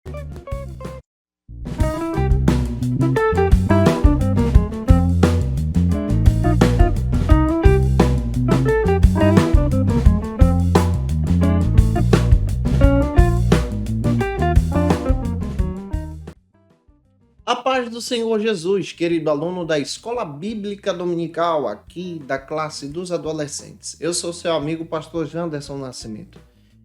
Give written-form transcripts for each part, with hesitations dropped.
A paz do Senhor Jesus, querido aluno da Escola Bíblica Dominical, aqui da classe dos adolescentes. Eu sou seu amigo pastor Janderson Nascimento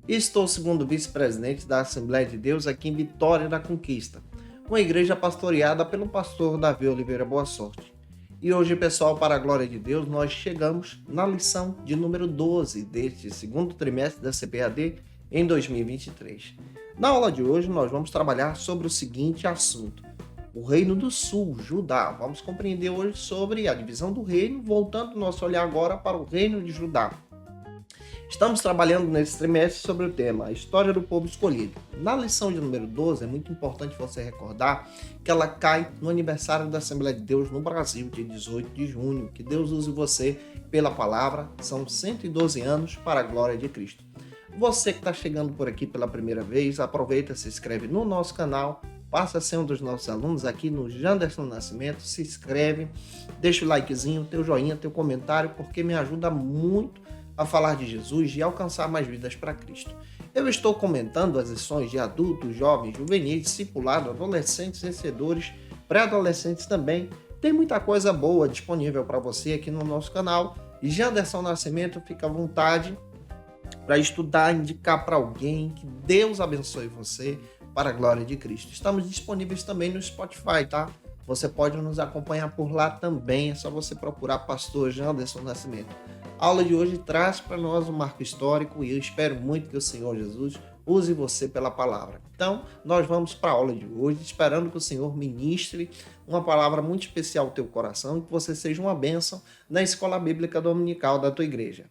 e estou segundo vice-presidente da Assembleia de Deus aqui em Vitória da Conquista, uma igreja pastoreada pelo pastor Davi Oliveira Boa Sorte. E hoje, pessoal, para a glória de Deus, nós chegamos na lição de número 12 deste segundo trimestre da CPAD em 2023. Na aula de hoje, nós vamos trabalhar sobre o seguinte assunto: o Reino do Sul, Judá. Vamos compreender hoje sobre a divisão do reino, voltando nosso olhar agora para o Reino de Judá. Estamos trabalhando nesse trimestre sobre o tema a história do povo escolhido. Na lição de número 12, é muito importante você recordar que ela cai no aniversário da Assembleia de Deus no Brasil, dia 18 de junho. Que Deus use você pela palavra. São 112 anos para a glória de Cristo. Você que está chegando por aqui pela primeira vez, aproveita, se inscreve no nosso canal, passa a ser um dos nossos alunos aqui no Janderson Nascimento, se inscreve, deixa o likezinho, teu joinha, teu comentário, porque me ajuda muito a falar de Jesus e alcançar mais vidas para Cristo. Eu estou comentando as lições de adultos, jovens, juvenis, discipulados, adolescentes, vencedores, pré-adolescentes também. Tem muita coisa boa disponível para você aqui no nosso canal. E Janderson Nascimento, fica à vontade para estudar, indicar para alguém. Que Deus abençoe você para a glória de Cristo. Estamos disponíveis também no Spotify, tá? Você pode nos acompanhar por lá também, é só você procurar Pastor Janderson Nascimento. A aula de hoje traz para nós um marco histórico e eu espero muito que o Senhor Jesus use você pela palavra. Então, nós vamos para a aula de hoje, esperando que o Senhor ministre uma palavra muito especial ao teu coração e que você seja uma bênção na Escola Bíblica Dominical da tua igreja.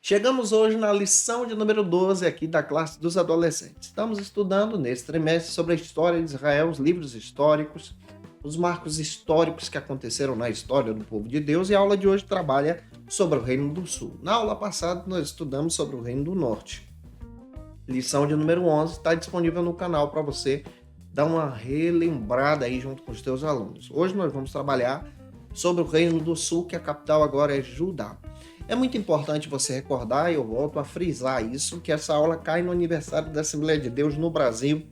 Chegamos hoje na lição de número 12 aqui da classe dos adolescentes. Estamos estudando nesse trimestre sobre a história de Israel, os livros históricos, os marcos históricos que aconteceram na história do povo de Deus, e a aula de hoje trabalha sobre o Reino do Sul. Na aula passada nós estudamos sobre o Reino do Norte. Lição de número 11 está disponível no canal para você dar uma relembrada aí junto com os teus alunos. Hoje nós vamos trabalhar sobre o Reino do Sul, que a capital agora é Judá. É muito importante você recordar, e eu volto a frisar isso, que essa aula cai no aniversário da Assembleia de Deus no Brasil,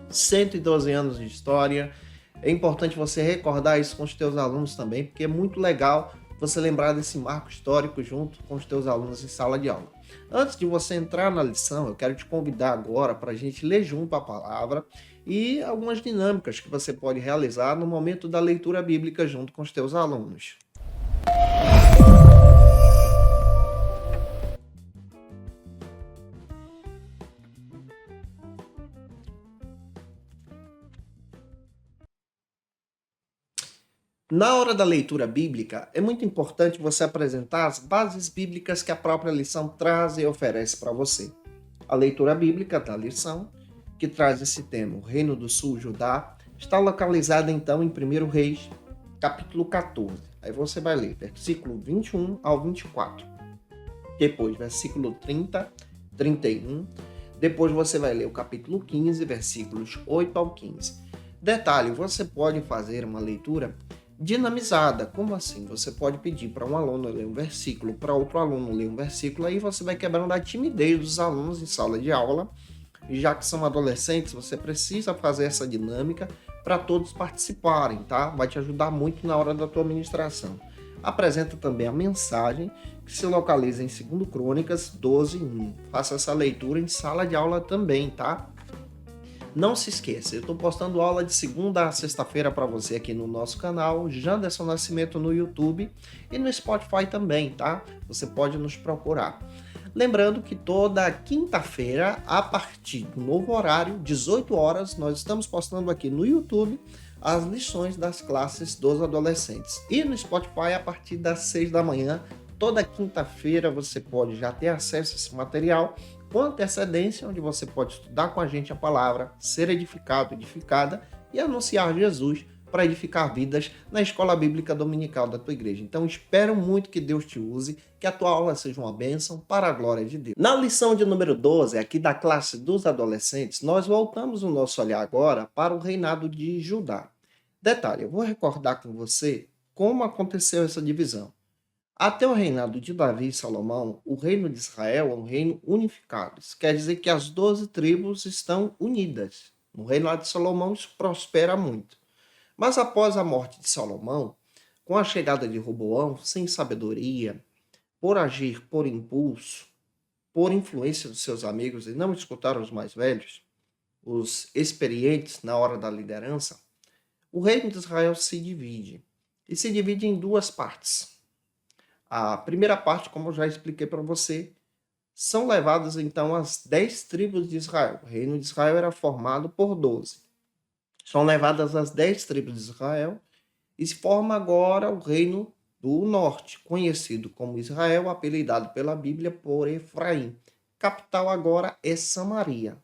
112 anos de história. É importante você recordar isso com os teus alunos também, porque é muito legal você lembrar desse marco histórico junto com os teus alunos em sala de aula. Antes de você entrar na lição, eu quero te convidar agora para a gente ler junto a palavra e algumas dinâmicas que você pode realizar no momento da leitura bíblica junto com os teus alunos. Na hora da leitura bíblica, é muito importante você apresentar as bases bíblicas que a própria lição traz e oferece para você. A leitura bíblica da lição, que traz esse tema, o Reino do Sul, Judá, está localizada então em 1 Reis, capítulo 14. Aí você vai ler versículo 21 ao 24. Depois, versículo 30, 31. Depois você vai ler o capítulo 15, versículos 8 ao 15. Detalhe, você pode fazer uma leitura dinamizada. Como assim? Você pode pedir para um aluno ler um versículo, para outro aluno ler um versículo, aí você vai quebrando a timidez dos alunos em sala de aula. E já que são adolescentes, você precisa fazer essa dinâmica para todos participarem, tá? Vai te ajudar muito na hora da tua ministração. Apresenta também a mensagem, que se localiza em 2 Crônicas 12:1. Faça essa leitura em sala de aula também, tá? Não se esqueça, eu estou postando aula de segunda a sexta-feira para você aqui no nosso canal, Janderson Nascimento no YouTube e no Spotify também, tá? Você pode nos procurar. Lembrando que toda quinta-feira, a partir do novo horário, 18 horas, nós estamos postando aqui no YouTube as lições das classes dos adolescentes. E no Spotify, a partir das 6 da manhã, toda quinta-feira, você pode já ter acesso a esse material com antecedência, onde você pode estudar com a gente a palavra, ser edificado, edificada e anunciar Jesus para edificar vidas na escola bíblica dominical da tua igreja. Então, espero muito que Deus te use, que a tua aula seja uma bênção para a glória de Deus. Na lição de número 12, aqui da classe dos adolescentes, nós voltamos o nosso olhar agora para o reinado de Judá. Detalhe, eu vou recordar com você como aconteceu essa divisão. Até o reinado de Davi e Salomão, o reino de Israel é um reino unificado. Isso quer dizer que as 12 tribos estão unidas. No reinado de Salomão, isso prospera muito. Mas após a morte de Salomão, com a chegada de Roboão, sem sabedoria, por agir por impulso, por influência dos seus amigos e não escutar os mais velhos, os experientes na hora da liderança, o reino de Israel se divide. E se divide em duas partes. A primeira parte, como eu já expliquei para você, são levadas então as 10 tribos de Israel. O reino de Israel era formado por 12. São levadas as 10 tribos de Israel e se forma agora o reino do norte, conhecido como Israel, apelidado pela Bíblia por Efraim. Capital agora é Samaria.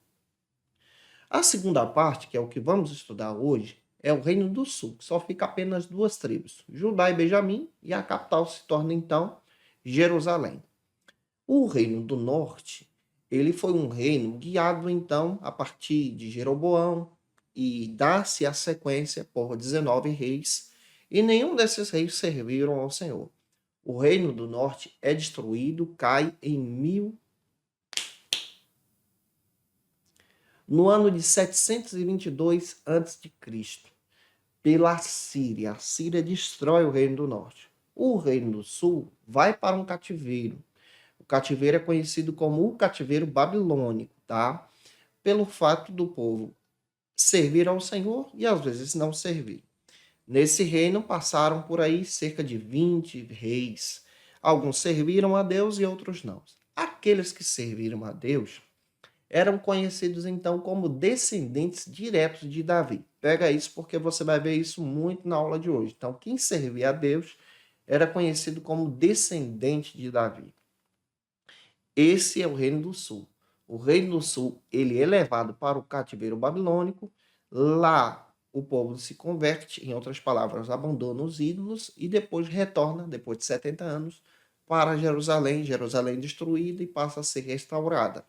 A segunda parte, que é o que vamos estudar hoje, é o reino do sul, que só fica apenas 2 tribos, Judá e Benjamim, e a capital se torna então Jerusalém. O reino do norte, ele foi um reino guiado então a partir de Jeroboão, e dá-se a sequência por 19 reis, e nenhum desses reis serviram ao Senhor. O reino do norte é destruído, cai no ano de 722 a.C., pela Síria. A Síria destrói o reino do norte. O reino do sul vai para um cativeiro. O cativeiro é conhecido como o cativeiro babilônico, tá? Pelo fato do povo servir ao Senhor e às vezes não servir. Nesse reino passaram por aí cerca de 20 reis. Alguns serviram a Deus e outros não. Aqueles que serviram a Deus eram conhecidos então como descendentes diretos de Davi. Pega isso porque você vai ver isso muito na aula de hoje. Então, quem servia a Deus era conhecido como descendente de Davi. Esse é o reino do sul. O reino do sul, ele é levado para o cativeiro babilônico. Lá o povo se converte, em outras palavras, abandona os ídolos e depois retorna, depois de 70 anos, para Jerusalém. Jerusalém destruída e passa a ser restaurada.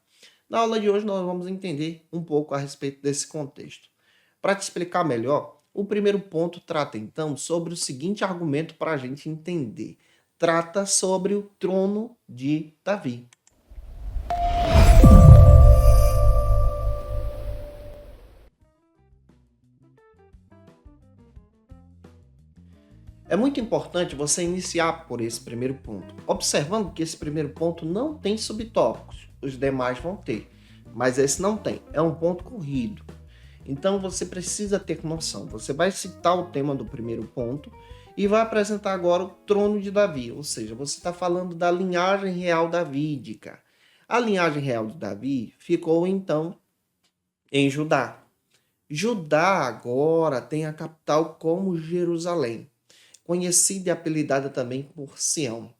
Na aula de hoje nós vamos entender um pouco a respeito desse contexto. Para te explicar melhor, o primeiro ponto trata então sobre o seguinte argumento para a gente entender. Trata sobre o trono de Davi. É muito importante você iniciar por esse primeiro ponto, observando que esse primeiro ponto não tem subtópicos, os demais vão ter, mas esse não tem, é um ponto corrido. Então você precisa ter noção, você vai citar o tema do primeiro ponto e vai apresentar agora o trono de Davi, ou seja, você está falando da linhagem real davídica. A linhagem real de Davi ficou então em Judá. Judá agora tem a capital como Jerusalém, conhecida e apelidada também por Sião.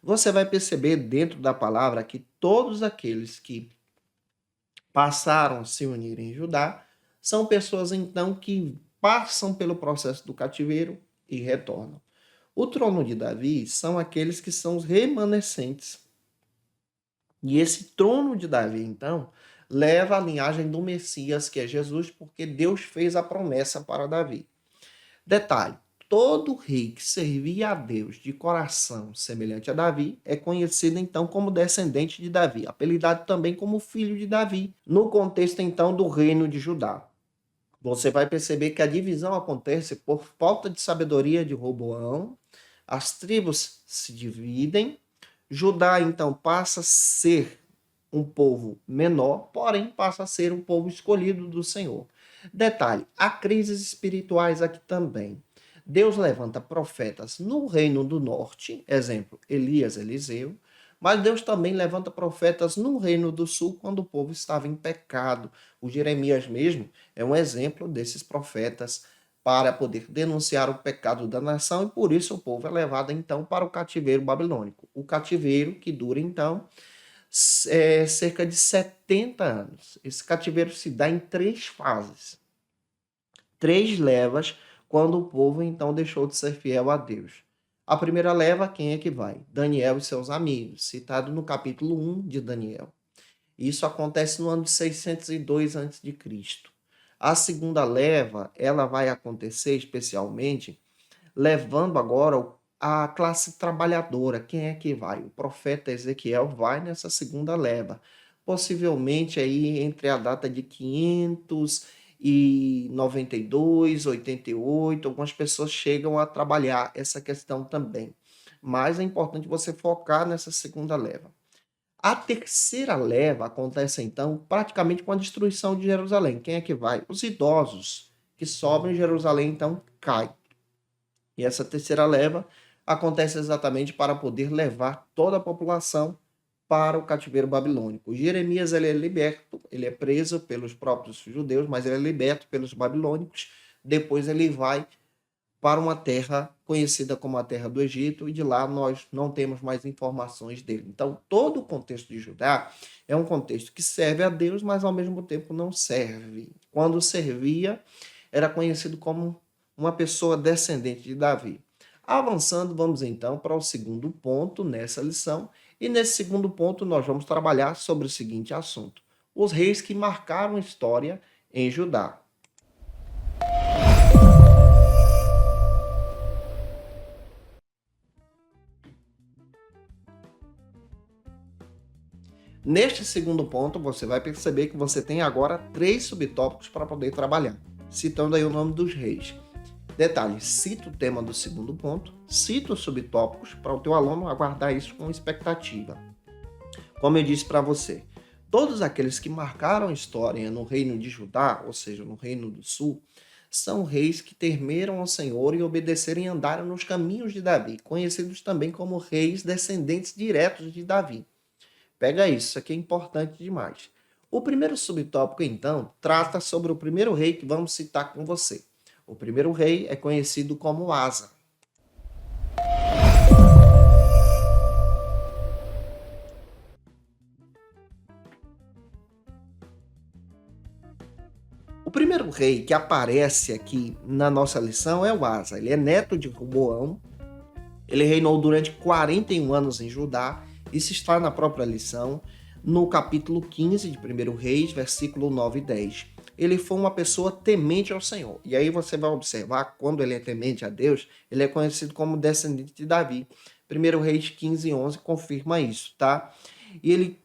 Você vai perceber dentro da palavra que todos aqueles que passaram a se unir em Judá são pessoas então que passam pelo processo do cativeiro e retornam. O trono de Davi são aqueles que são os remanescentes. E esse trono de Davi, então, leva a linhagem do Messias, que é Jesus, porque Deus fez a promessa para Davi. Detalhe, todo rei que servia a Deus de coração semelhante a Davi é conhecido então como descendente de Davi, apelidado também como filho de Davi, no contexto então do reino de Judá. Você vai perceber que a divisão acontece por falta de sabedoria de Roboão, as tribos se dividem, Judá então passa a ser um povo menor, porém passa a ser um povo escolhido do Senhor. Detalhe, há crises espirituais aqui também. Deus levanta profetas no reino do norte, exemplo, Elias, Eliseu, mas Deus também levanta profetas no reino do sul quando o povo estava em pecado. O Jeremias mesmo é um exemplo desses profetas para poder denunciar o pecado da nação, e por isso o povo é levado então para o cativeiro babilônico. O cativeiro que dura então cerca de 70 anos. Esse cativeiro se dá em 3 fases, 3 levas, quando o povo então deixou de ser fiel a Deus. A primeira leva, quem é que vai? Daniel e seus amigos, citado no capítulo 1 de Daniel. Isso acontece no ano de 602 a.C. A segunda leva, ela vai acontecer especialmente levando agora a classe trabalhadora. Quem é que vai? O profeta Ezequiel vai nessa segunda leva, possivelmente aí entre a data de 592, 88, algumas pessoas chegam a trabalhar essa questão também. Mas é importante você focar nessa segunda leva. A terceira leva acontece então praticamente com a destruição de Jerusalém. Quem é que vai? Os idosos que sobram em Jerusalém então caem. E essa terceira leva acontece exatamente para poder levar toda a população para o cativeiro babilônico. Jeremias ele é liberto, ele é preso pelos próprios judeus, mas ele é liberto pelos babilônicos. Depois ele vai para uma terra conhecida como a terra do Egito, e de lá nós não temos mais informações dele. Então, todo o contexto de Judá é um contexto que serve a Deus, mas ao mesmo tempo não serve. Quando servia, era conhecido como uma pessoa descendente de Davi. Avançando, vamos então para o segundo ponto nessa lição, e nesse segundo ponto nós vamos trabalhar sobre o seguinte assunto: os reis que marcaram a história em Judá. Neste segundo ponto, você vai perceber que você tem agora 3 subtópicos para poder trabalhar, citando aí o nome dos reis. Detalhe, cita o tema do segundo ponto, cita os subtópicos para o teu aluno aguardar isso com expectativa. Como eu disse para você, todos aqueles que marcaram história no reino de Judá, ou seja, no reino do sul, são reis que temeram ao Senhor e obedeceram e andaram nos caminhos de Davi, conhecidos também como reis descendentes diretos de Davi. Pega isso aqui é importante demais. O primeiro subtópico, então, trata sobre o primeiro rei que vamos citar com você. O primeiro rei é conhecido como Asa. O primeiro rei que aparece aqui na nossa lição é o Asa. Ele é neto de Roboão. Ele reinou durante 41 anos em Judá. Isso está na própria lição, no capítulo 15 de 1 Reis, versículo 9 e 10. Ele foi uma pessoa temente ao Senhor. E aí você vai observar, quando ele é temente a Deus, ele é conhecido como descendente de Davi. 1 Reis 15 e 11 confirma isso, tá? E ele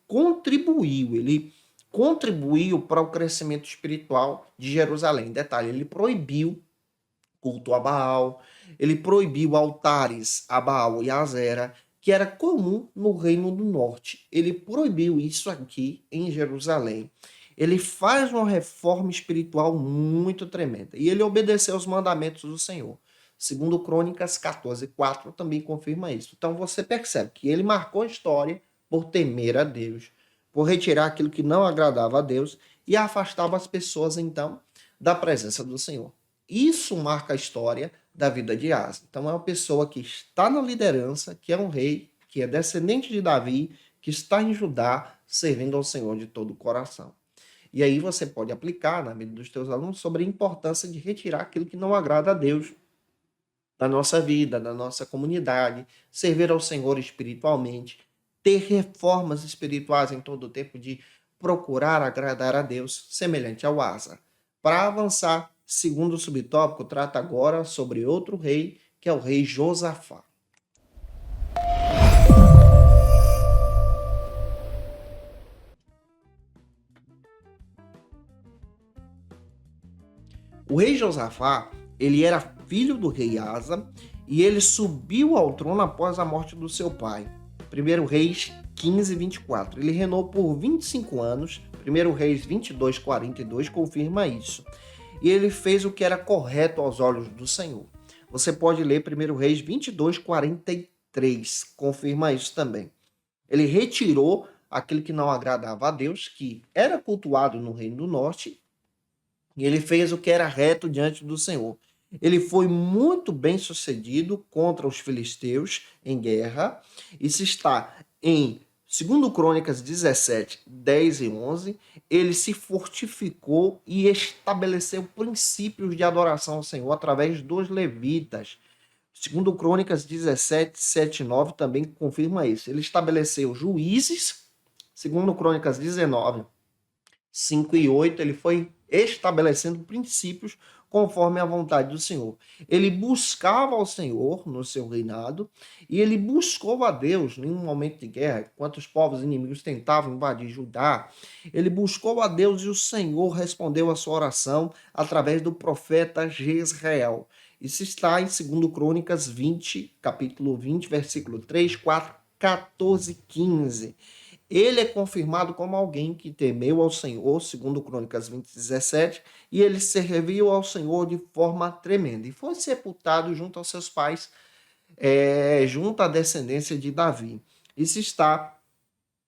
contribuiu para o crescimento espiritual de Jerusalém. Detalhe, ele proibiu culto a Baal, ele proibiu altares a Baal e a Azera, que era comum no Reino do Norte. Ele proibiu isso aqui em Jerusalém. Ele faz uma reforma espiritual muito tremenda. E ele obedeceu aos mandamentos do Senhor. Segundo Crônicas 14:4 também confirma isso. Então você percebe que ele marcou a história por temer a Deus, por retirar aquilo que não agradava a Deus e afastava as pessoas, então, da presença do Senhor. Isso marca a história da vida de Asa. Então, é uma pessoa que está na liderança, que é um rei, que é descendente de Davi, que está em Judá, servindo ao Senhor de todo o coração. E aí você pode aplicar na vida dos teus alunos sobre a importância de retirar aquilo que não agrada a Deus da nossa vida, da nossa comunidade, servir ao Senhor espiritualmente, ter reformas espirituais em todo o tempo de procurar agradar a Deus, semelhante ao Asa. Para avançar, segundo subtópico, trata agora sobre outro rei, que é o rei Josafá. O rei Josafá, ele era filho do rei Asa e ele subiu ao trono após a morte do seu pai. 1 Reis 15, 24. Ele reinou por 25 anos. 1 Reis 22, 42 confirma isso. E ele fez o que era correto aos olhos do Senhor. Você pode ler 1 Reis 22, 43. Confirma isso também. Ele retirou aquilo que não agradava a Deus, que era cultuado no Reino do Norte, e ele fez o que era reto diante do Senhor. Ele foi muito bem sucedido contra os filisteus em guerra. Isso está em 2 Crônicas 17, 10 e 11. Ele se fortificou e estabeleceu princípios de adoração ao Senhor através dos levitas. 2 Crônicas 17, 7 e 9 também confirma isso. Ele estabeleceu juízes. 2 Crônicas 19, 5 e 8, ele foi estabelecendo princípios conforme a vontade do Senhor. Ele buscava ao Senhor no seu reinado e ele buscou a Deus em um momento de guerra, enquanto os povos inimigos tentavam invadir Judá. Ele buscou a Deus e o Senhor respondeu a sua oração através do profeta Jezreel. Isso está em 2 Crônicas 20, capítulo 20, versículo 3, 4, 14 e 15. Ele é confirmado como alguém que temeu ao Senhor, segundo Crônicas 20, 17, e ele serviu ao Senhor de forma tremenda. E foi sepultado junto aos seus pais, junto à descendência de Davi. Isso está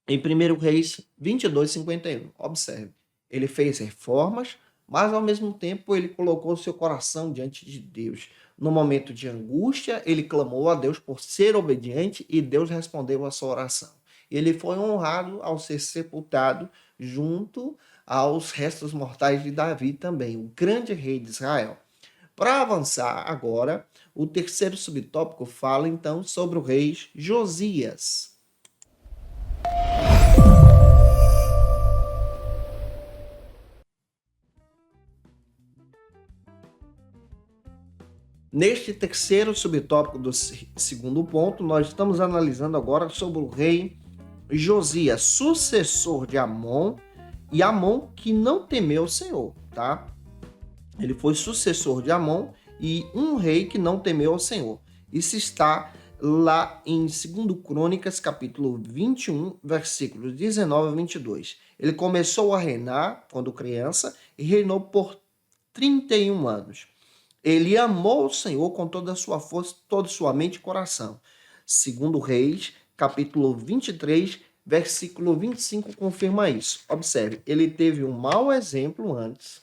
em 1 Reis 22, 51. Observe, ele fez reformas, mas ao mesmo tempo ele colocou seu coração diante de Deus. No momento de angústia, ele clamou a Deus por ser obediente e Deus respondeu a sua oração. Ele foi honrado ao ser sepultado junto aos restos mortais de Davi também, o grande rei de Israel. Para avançar agora, o terceiro subtópico fala então sobre o rei Josias. Neste terceiro subtópico do segundo ponto, nós estamos analisando agora sobre o rei Josias, sucessor de Amon, e Amon que não temeu o Senhor, tá? Ele foi sucessor de Amon e um rei que não temeu ao Senhor. Isso está lá em 2 Crônicas, capítulo 21, versículos 19 a 22. Ele começou a reinar quando criança e reinou por 31 anos. Ele amou o Senhor com toda a sua força, toda a sua mente e coração. 2 Reis, capítulo 23, versículo 25, confirma isso. Observe, ele teve um mau exemplo antes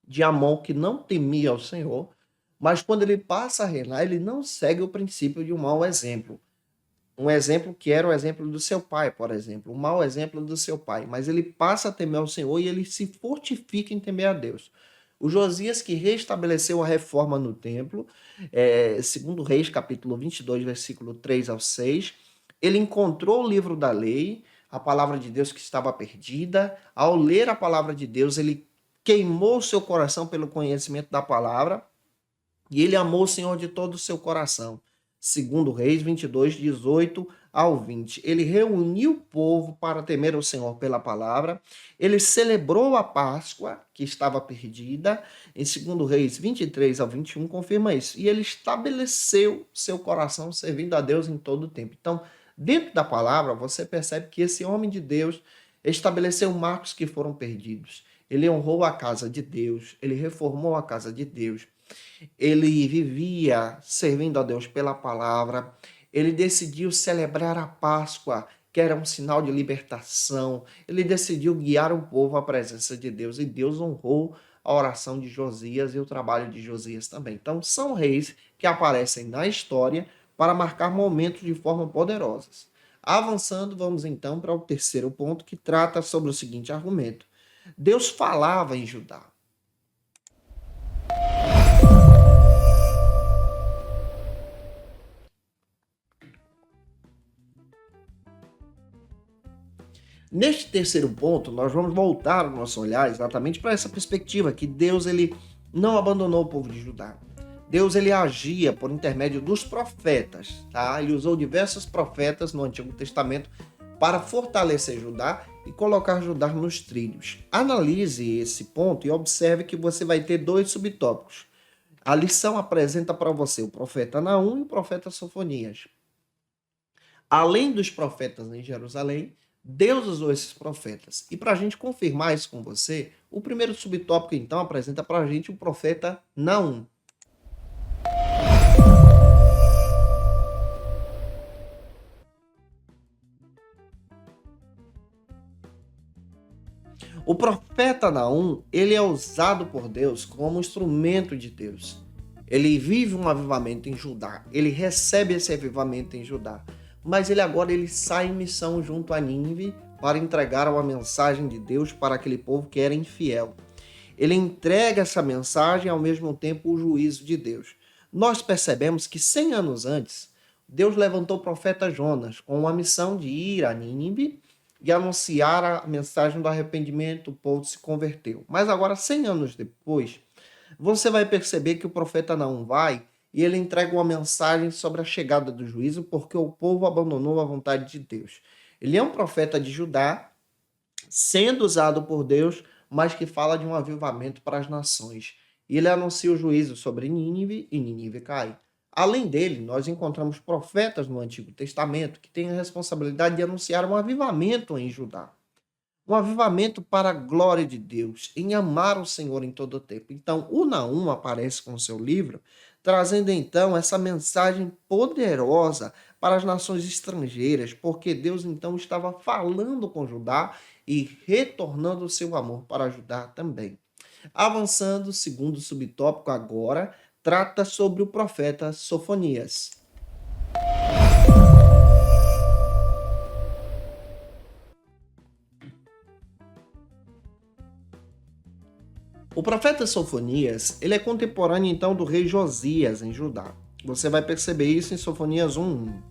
de Amon, que não temia ao Senhor, mas quando ele passa a reinar, ele não segue o princípio de um mau exemplo. Um exemplo que era o exemplo do seu pai, por exemplo, um mau exemplo do seu pai, mas ele passa a temer ao Senhor e ele se fortifica em temer a Deus. O Josias que restabeleceu a reforma no templo, 2 Reis, capítulo 22, versículo 3 ao 6, ele encontrou o livro da lei, a palavra de Deus que estava perdida. Ao ler a palavra de Deus, ele queimou seu coração pelo conhecimento da palavra e ele amou o Senhor de todo o seu coração. 2 Reis 22, 18 ao 20. Ele reuniu o povo para temer o Senhor pela palavra. Ele celebrou a Páscoa, que estava perdida. Em 2 Reis 23 ao 21, confirma isso. E ele estabeleceu seu coração servindo a Deus em todo o tempo. Então, dentro da palavra, você percebe que esse homem de Deus estabeleceu marcos que foram perdidos. Ele honrou a casa de Deus. Ele reformou a casa de Deus. Ele vivia servindo a Deus pela palavra. Ele decidiu celebrar a Páscoa, que era um sinal de libertação. Ele decidiu guiar o povo à presença de Deus e Deus honrou a oração de Josias e o trabalho de Josias também. Então, são reis que aparecem na história para marcar momentos de forma poderosas. Avançando, vamos então para o terceiro ponto, que trata sobre o seguinte argumento. Deus falava em Judá. Neste terceiro ponto, nós vamos voltar o nosso olhar exatamente para essa perspectiva, que Deus ele não abandonou o povo de Judá. Deus ele agia por intermédio dos profetas, tá? Ele usou diversos profetas no Antigo Testamento para fortalecer Judá e colocar Judá nos trilhos. Analise esse ponto e observe que você vai ter dois subtópicos. A lição apresenta para você o profeta Naum e o profeta Sofonias. Além dos profetas em Jerusalém, Deus usou esses profetas. E para a gente confirmar isso com você, o primeiro subtópico, então, apresenta para a gente o profeta Naum. O profeta Naum, ele é usado por Deus como instrumento de Deus. Ele vive um avivamento em Judá, ele recebe esse avivamento em Judá, mas ele sai em missão junto a Nínive para entregar uma mensagem de Deus para aquele povo que era infiel. Ele entrega essa mensagem e ao mesmo tempo o juízo de Deus. Nós percebemos que 100 anos antes, Deus levantou o profeta Jonas com uma missão de ir a Nínive e anunciar a mensagem do arrependimento, o povo se converteu. Mas agora, 100 anos depois, você vai perceber que o profeta Naum vai e ele entrega uma mensagem sobre a chegada do juízo porque o povo abandonou a vontade de Deus. Ele é um profeta de Judá, sendo usado por Deus, mas que fala de um avivamento para as nações. E ele anuncia o juízo sobre Nínive e Nínive cai. Além dele, nós encontramos profetas no Antigo Testamento que têm a responsabilidade de anunciar um avivamento em Judá. Um avivamento para a glória de Deus, em amar o Senhor em todo o tempo. Então, o Naum aparece com o seu livro, trazendo então essa mensagem poderosa para as nações estrangeiras, porque Deus então estava falando com Judá e retornando o seu amor para Judá também. Avançando, segundo subtópico agora, trata sobre o profeta Sofonias. O profeta Sofonias, ele é contemporâneo então do rei Josias em Judá. Você vai perceber isso em Sofonias 1:1.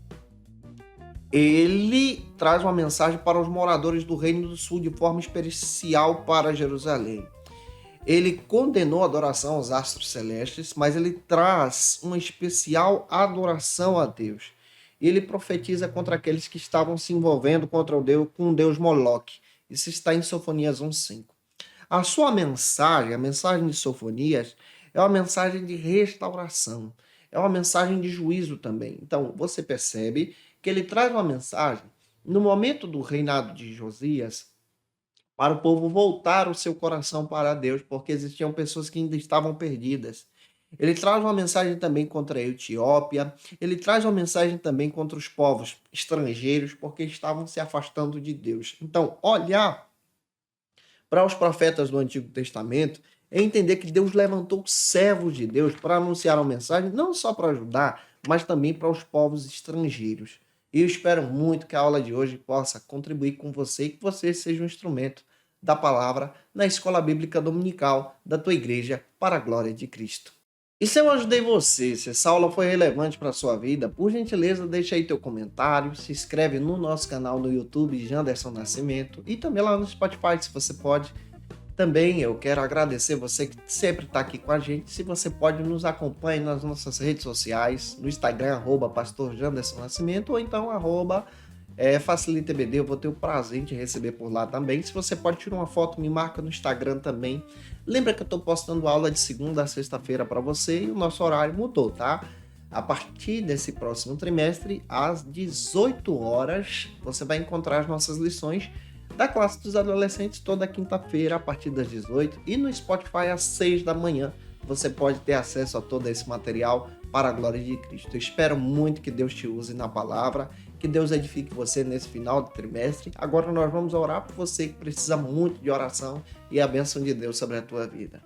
Ele traz uma mensagem para os moradores do Reino do Sul de forma especial para Jerusalém. Ele condenou a adoração aos astros celestes, mas ele traz uma especial adoração a Deus. Ele profetiza contra aqueles que estavam se envolvendo contra o Deus, com o Deus Moloque. Isso está em Sofonias 1:5. A sua mensagem, a mensagem de Sofonias, é uma mensagem de restauração, é uma mensagem de juízo também. Então, você percebe que ele traz uma mensagem no momento do reinado de Josias para o povo voltar o seu coração para Deus, porque existiam pessoas que ainda estavam perdidas. Ele traz uma mensagem também contra a Etiópia, ele traz uma mensagem também contra os povos estrangeiros, porque estavam se afastando de Deus. Então, olhar para os profetas do Antigo Testamento é entender que Deus levantou servos de Deus para anunciar uma mensagem não só para ajudar, mas também para os povos estrangeiros. E eu espero muito que a aula de hoje possa contribuir com você e que você seja um instrumento da palavra na escola bíblica dominical da tua igreja para a glória de Cristo. E se eu ajudei você, se essa aula foi relevante para a sua vida, por gentileza deixa aí teu comentário, se inscreve no nosso canal no YouTube, Janderson Nascimento, e também lá no Spotify, se você pode. Também eu quero agradecer você que sempre está aqui com a gente. Se você pode, nos acompanhe nas nossas redes sociais, no Instagram, @pastor Janderson Nascimento, ou então @FacilitaBD, eu vou ter o prazer de receber por lá também. Se você pode tirar uma foto, me marca no Instagram também. Lembra que eu estou postando aula de segunda a sexta-feira para você e o nosso horário mudou, tá? A partir desse próximo trimestre, às 18 horas, você vai encontrar as nossas lições da classe dos adolescentes toda quinta-feira a partir das 18 e no Spotify às 6 da manhã. Você pode ter acesso a todo esse material para a glória de Cristo. Eu espero muito que Deus te use na palavra, que Deus edifique você nesse final de trimestre. Agora nós vamos orar por você que precisa muito de oração e a bênção de Deus sobre a tua vida.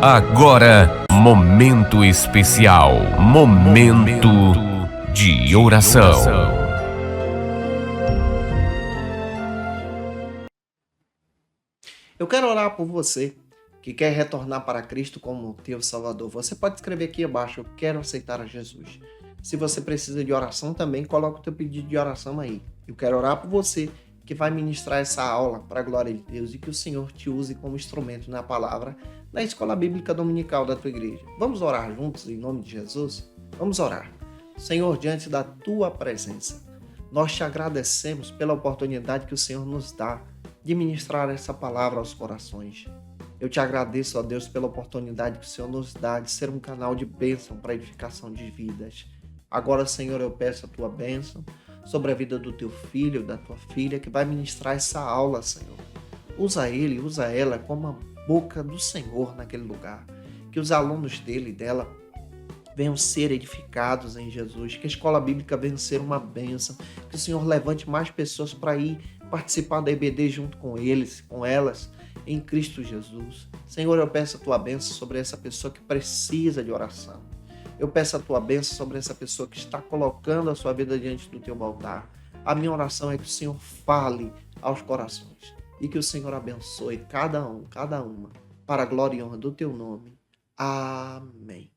Agora, momento especial, momento de oração. Eu quero orar por você que quer retornar para Cristo como teu Salvador. Você pode escrever aqui abaixo, eu quero aceitar a Jesus. Se você precisa de oração também, coloca o teu pedido de oração aí. Eu quero orar por você que vai ministrar essa aula para a glória de Deus e que o Senhor te use como instrumento na palavra na escola bíblica dominical da tua igreja. Vamos orar juntos em nome de Jesus? Vamos orar. Senhor, diante da tua presença, nós te agradecemos pela oportunidade que o Senhor nos dá de ministrar essa palavra aos corações. Eu te agradeço, ó Deus, pela oportunidade que o Senhor nos dá de ser um canal de bênção para a edificação de vidas. Agora, Senhor, eu peço a tua bênção sobre a vida do teu filho, da tua filha, que vai ministrar essa aula, Senhor. Usa ele, usa ela como a boca do Senhor naquele lugar. Que os alunos dele e dela venham ser edificados em Jesus, que a escola bíblica venha ser uma bênção, que o Senhor levante mais pessoas para ir participar da EBD junto com eles, com elas, em Cristo Jesus. Senhor, eu peço a tua bênção sobre essa pessoa que precisa de oração. Eu peço a tua bênção sobre essa pessoa que está colocando a sua vida diante do teu altar. A minha oração é que o Senhor fale aos corações e que o Senhor abençoe cada um, cada uma, para a glória e honra do teu nome. Amém.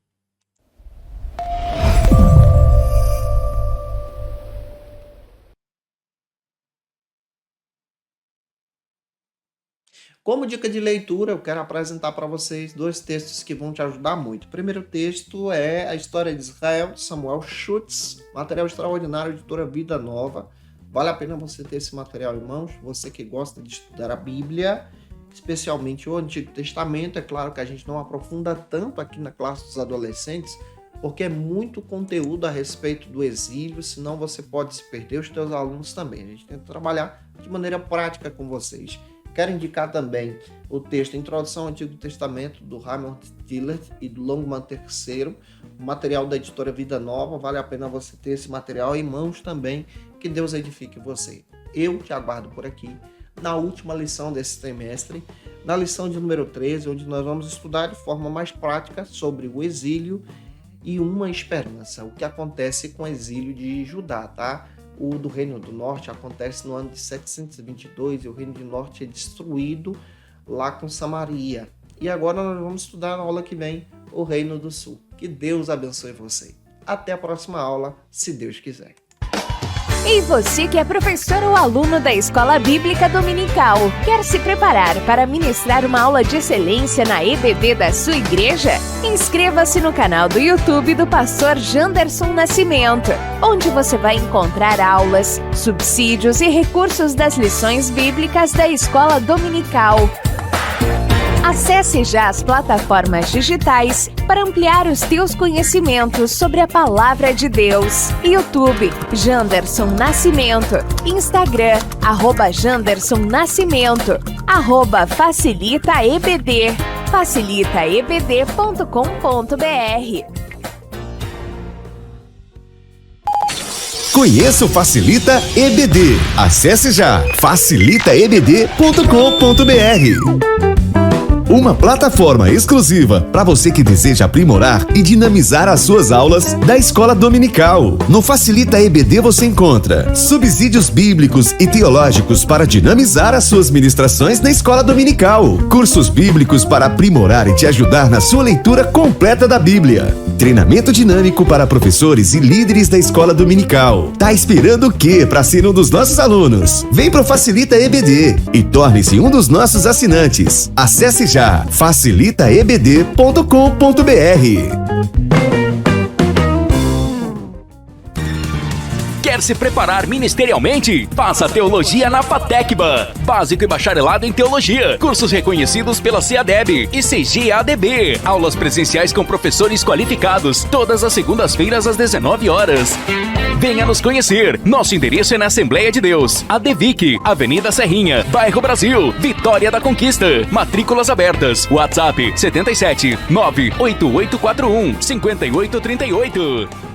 Como dica de leitura, eu quero apresentar para vocês 2 textos que vão te ajudar muito. O primeiro texto é a história de Israel, de Samuel Schutz, material extraordinário, editora Vida Nova. Vale a pena você ter esse material em mãos, você que gosta de estudar a Bíblia, especialmente o Antigo Testamento. É claro que a gente não aprofunda tanto aqui na classe dos adolescentes, porque é muito conteúdo a respeito do exílio, senão você pode se perder, os teus alunos também. A gente tenta trabalhar de maneira prática com vocês. Quero indicar também o texto Introdução ao Antigo Testamento, do Raymond Dillard e do Longman III, o material da editora Vida Nova. Vale a pena você ter esse material em mãos também, que Deus edifique você. Eu te aguardo por aqui, na última lição desse semestre, na lição de número 13, onde nós vamos estudar de forma mais prática sobre o exílio e uma esperança, o que acontece com o exílio de Judá, tá? O do Reino do Norte acontece no ano de 722 e o Reino do Norte é destruído lá com Samaria. E agora nós vamos estudar na aula que vem o Reino do Sul. Que Deus abençoe você. Até a próxima aula, se Deus quiser. E você que é professor ou aluno da Escola Bíblica Dominical, quer se preparar para ministrar uma aula de excelência na EBD da sua igreja? Inscreva-se no canal do YouTube do pastor Janderson Nascimento, onde você vai encontrar aulas, subsídios e recursos das lições bíblicas da Escola Dominical. Acesse já as plataformas digitais para ampliar os teus conhecimentos sobre a Palavra de Deus. YouTube, Janderson Nascimento. Instagram, @Janderson Nascimento. @FacilitaEBD. facilitaebd.com.br. Conheça o Facilita EBD. Acesse já facilitaebd.com.br. Uma plataforma exclusiva para você que deseja aprimorar e dinamizar as suas aulas da Escola Dominical. No Facilita EBD você encontra subsídios bíblicos e teológicos para dinamizar as suas ministrações na Escola Dominical, cursos bíblicos para aprimorar e te ajudar na sua leitura completa da Bíblia, treinamento dinâmico para professores e líderes da Escola Dominical. Tá esperando o quê para ser um dos nossos alunos? Vem pro Facilita EBD e torne-se um dos nossos assinantes. Acesse já facilitaebd.com.br. Quer se preparar ministerialmente? Faça Teologia na FATECBA. Básico e bacharelado em Teologia. Cursos reconhecidos pela CEADEB e CGADB. Aulas presenciais com professores qualificados. Todas as segundas-feiras às 19 horas. Venha nos conhecer. Nosso endereço é na Assembleia de Deus, ADVIC, Avenida Serrinha, Bairro Brasil, Vitória da Conquista. Matrículas abertas. WhatsApp 77 98841 5838.